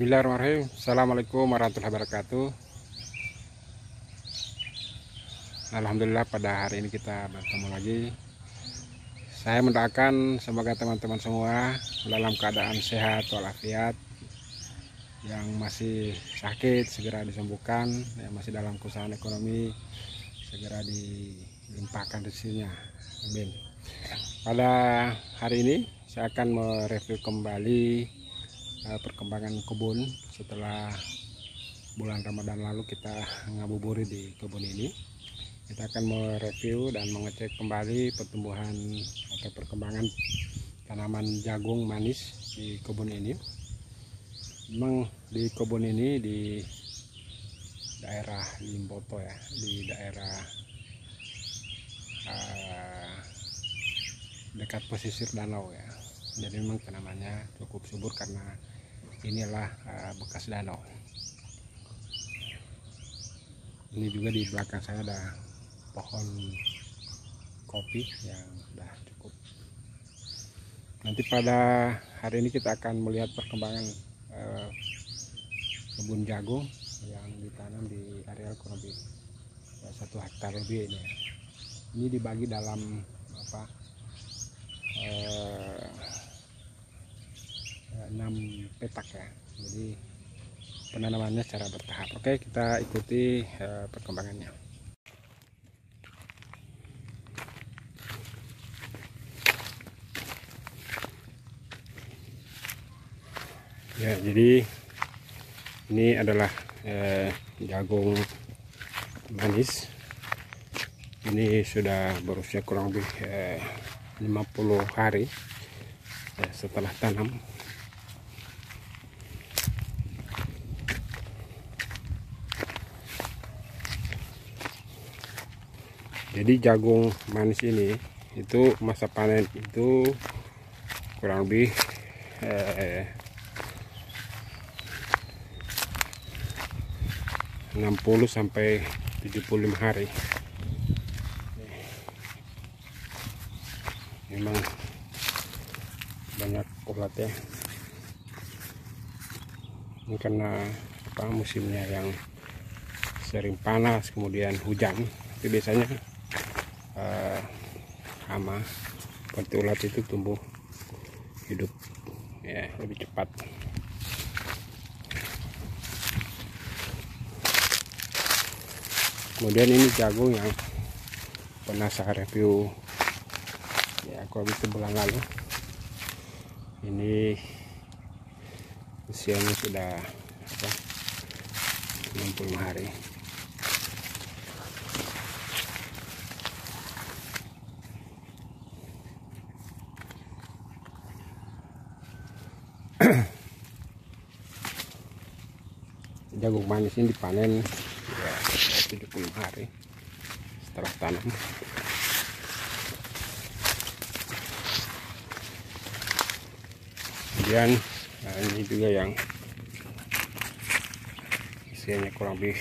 Bismillahirrahmanirrahim. Assalamualaikum warahmatullahi wabarakatuh. Alhamdulillah pada hari ini kita bertemu lagi. Saya mendoakan semoga teman-teman semua dalam keadaan sehat walafiat, yang masih sakit segera disembuhkan, yang masih dalam kesusahan ekonomi segera dilimpahkan rezekinya. Amin. Pada hari ini saya akan mereview kembali perkembangan kebun setelah bulan Ramadan lalu kita ngabuburit di kebun ini. Kita akan mereview dan mengecek kembali pertumbuhan atau perkembangan tanaman jagung manis di kebun ini. Memang di kebun ini di daerah Limboto ya, di daerah dekat pesisir danau ya. Jadi memang tanamannya cukup subur karena inilah bekas danau. Ini juga di belakang saya ada pohon kopi yang sudah cukup. Nanti pada hari ini kita akan melihat perkembangan kebun jagung yang ditanam di areal kurang lebih 1 hektar lebih ini. Ini dibagi dalam 6 petak ya, jadi penanamannya secara bertahap. Oke, kita ikuti perkembangannya ya. Jadi ini adalah jagung manis. Ini sudah berusia kurang lebih 50 hari setelah tanam. Jadi jagung manis ini itu masa panen itu kurang lebih 60 sampai 75 hari. Memang banyak ulatnya. Ini karena musimnya yang sering panas kemudian hujan, itu biasanya hama seperti ulat itu tumbuh hidup ya lebih cepat. Kemudian ini jagung yang pernah saya review ya kurang lebih sebulan lalu. Ini usianya sudah 60 hari. Jagung manis ini dipanen ya 70 hari setelah tanam. Kemudian ini juga yang usianya kurang lebih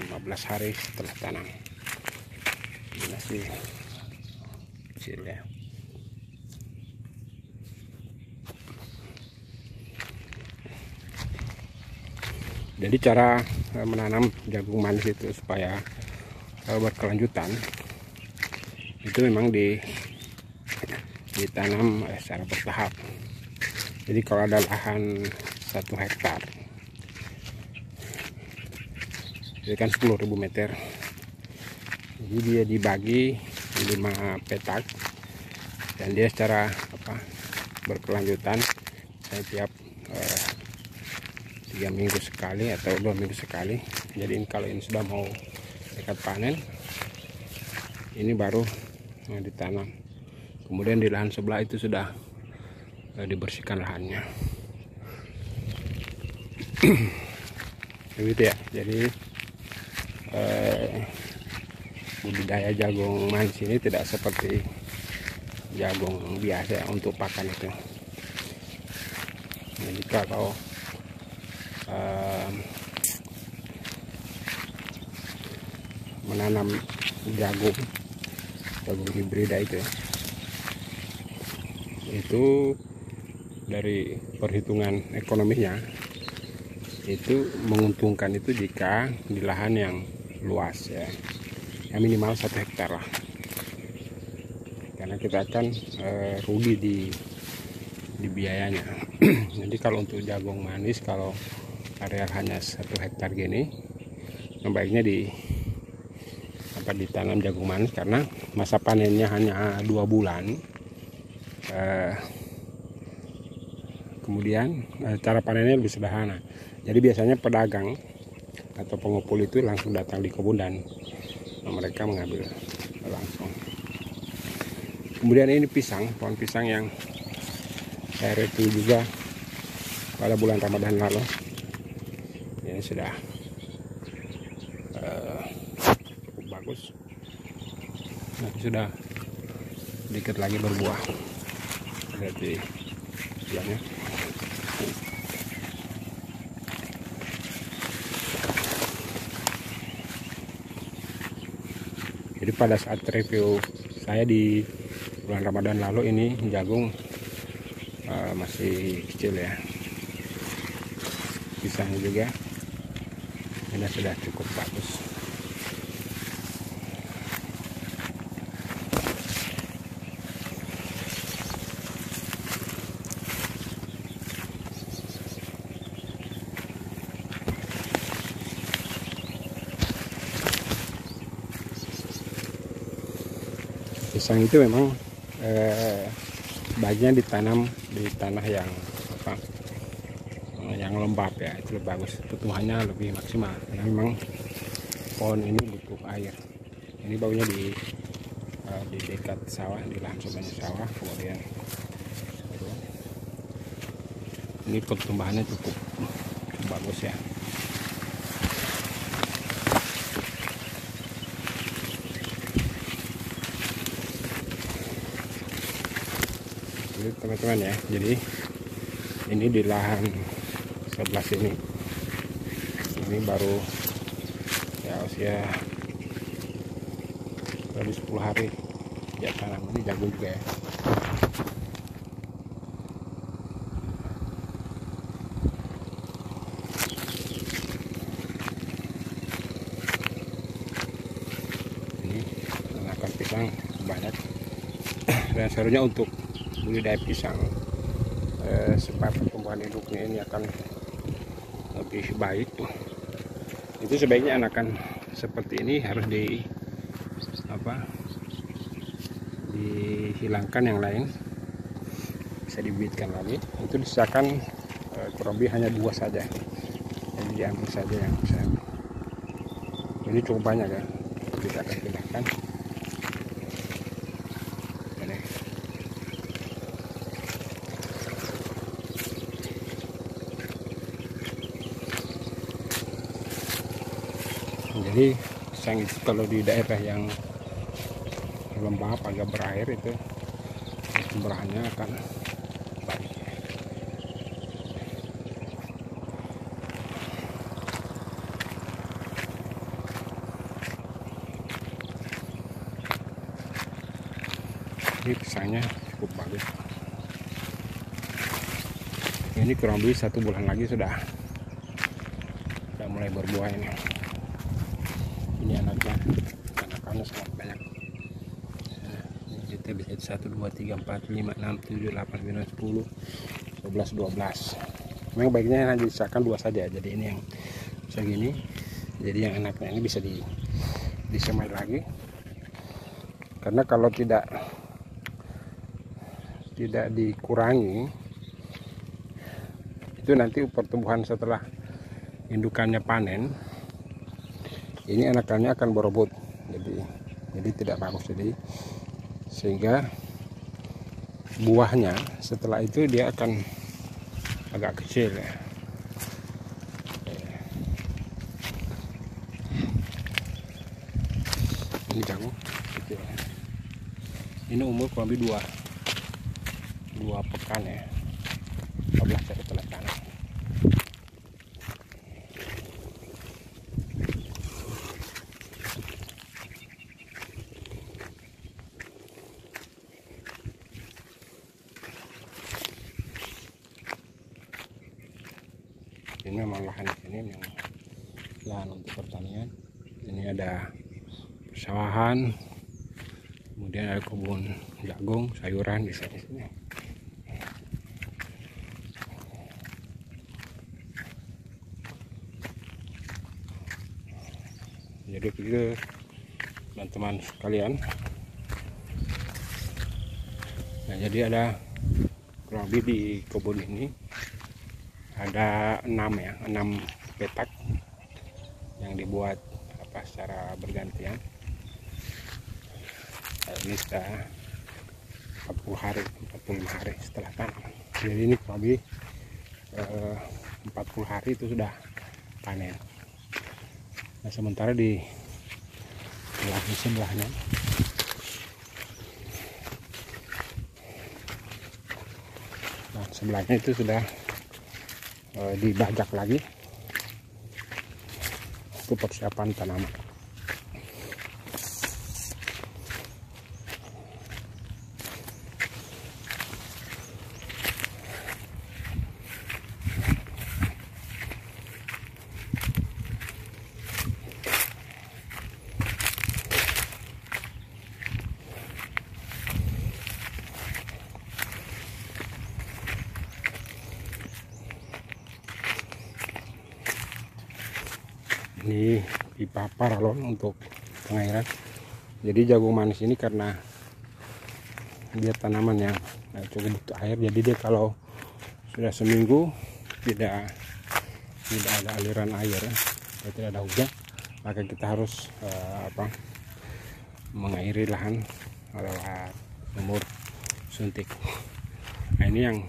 15 hari setelah tanam. Ini masih kecil ya. Jadi cara menanam jagung manis itu supaya berkelanjutan itu memang ditanam secara bertahap. Jadi kalau ada lahan 1 hektar, ini kan 10.000 meter, jadi dia dibagi 5 petak dan dia secara berkelanjutan setiap 3 minggu sekali atau 2 minggu sekali. Jadi kalau ini sudah mau dekat panen, ini baru ditanam. Kemudian di lahan sebelah itu sudah dibersihkan lahannya. Begitu ya. Jadi budidaya jagung manis ini tidak seperti jagung biasa untuk pakan itu. Jadi kalau menanam jagung hibrida itu itu dari perhitungan ekonominya itu menguntungkan itu jika di lahan yang luas ya, yang minimal 1 hektar lah, karena kita akan rugi di biayanya. Jadi kalau untuk jagung manis, kalau areal hanya 1 hektar gini, yang baiknya ditanam jagung manis, karena masa panennya hanya 2 bulan. Kemudian cara panennya lebih sederhana. Jadi biasanya pedagang atau pengepul itu langsung datang di kebun dan mereka mengambil langsung. Kemudian ini pisang, pohon pisang yang saya review juga pada bulan Ramadan lalu. Ini sudah cukup bagus. Nah, sudah sedikit lagi berbuah. Berarti bulannya. Jadi pada saat review saya di bulan Ramadan lalu, ini jagung masih kecil ya. Pisangnya juga ini sudah cukup bagus. Pisang itu memang baiknya ditanam di tanah yang yang lembab ya, itu lebih bagus, pertumbuhannya lebih maksimal, karena memang pohon ini butuh air. Ini baunya di dekat sawah, di lahan sebanyak sawah. Kemudian ini pertumbuhannya cukup bagus ya. Teman-teman ya, jadi ini di lahan sebelah sini, ini baru ya usia baru 10 hari ya tanam. Ini jagung juga ya. Ini anakan pisang banyak dan seharusnya untuk budidaya pisang sebab pertumbuhan induknya ini akan lebih baik, itu sebaiknya anakan seperti ini harus dihilangkan, yang lain bisa dibibitkan lagi. Itu disisakan kurang lebih hanya 2 saja, jadi diambil saja yang bisa. Ini cukup banyak ya, kita akan pindahkan. Jadi pisang itu kalau di daerah yang lembab agak berair itu pertumbuhannya akan baik. Ini pisangnya cukup bagus. Ini kurang lebih 1 bulan lagi sudah mulai berbuah ini. Ini anakannya sangat banyak. Ini kita bisa 1, 2, 3, 4, 5, 6, 7, 8, 9, 10, 11, 12. Memang baiknya hanya disisakan 2 saja. Jadi ini yang segini. Jadi yang enaknya ini bisa disemai lagi. Karena kalau tidak dikurangi, itu nanti pertumbuhan setelah indukannya panen, ini anakannya akan berebut, jadi tidak bagus. Jadi sehingga buahnya setelah itu dia akan agak kecil ya. Ini jagung kecil. Ini umur kurang lebih 2 pekan ya, 14 hari setelah tanam. ini memang lahan di sini memang lahan untuk pertanian. Ini ada persawahan, kemudian ada kebun jagung, sayuran di sini. Jadi begitu teman-teman sekalian. Nah, jadi ada kurang lebih di kebun ini ada 6 petak yang dibuat secara bergantian. Nah, ini sudah 45 hari setelah tanam. Jadi ini kurang lebih 40 hari itu sudah panen. Nah, sementara di sebelahnya sebelahnya itu sudah dibajak lagi untuk persiapan tanaman. Ini pipa paralon untuk pengairan. Jadi jagung manis ini karena dia tanaman yang cukup butuh air, jadi dia kalau sudah seminggu tidak ada aliran air, tidak ada hujan, maka kita harus mengairi lahan lewat sumur suntik. Nah, ini yang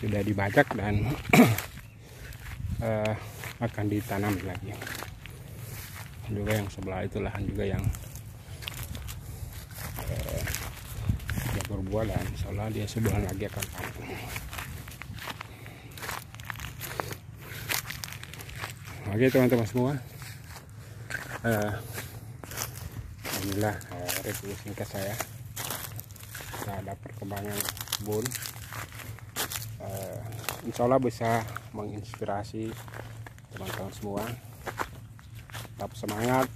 sudah dibajak dan akan ditanam lagi. Juga yang sebelah itu lahan juga yang sudah berbuah, dan insya dia sebulan lagi akan panen. Oke teman-teman semua, inilah review singkat saya terhadap perkembangan kebun. Insya Allah bisa menginspirasi teman-teman semua. Tetap semangat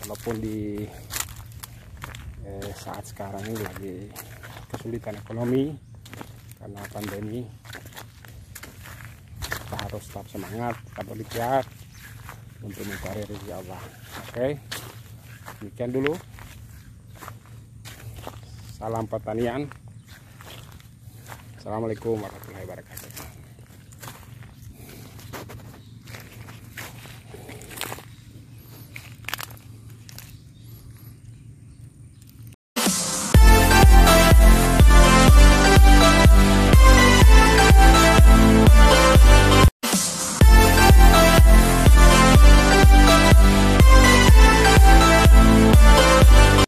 walaupun di saat sekarang ini lagi kesulitan ekonomi karena pandemi. Kita harus tetap semangat, tetap berikhtiar untuk mencari rezeki Allah. Oke, demikian dulu. Salam pertanian. Assalamualaikum warahmatullahi wabarakatuh.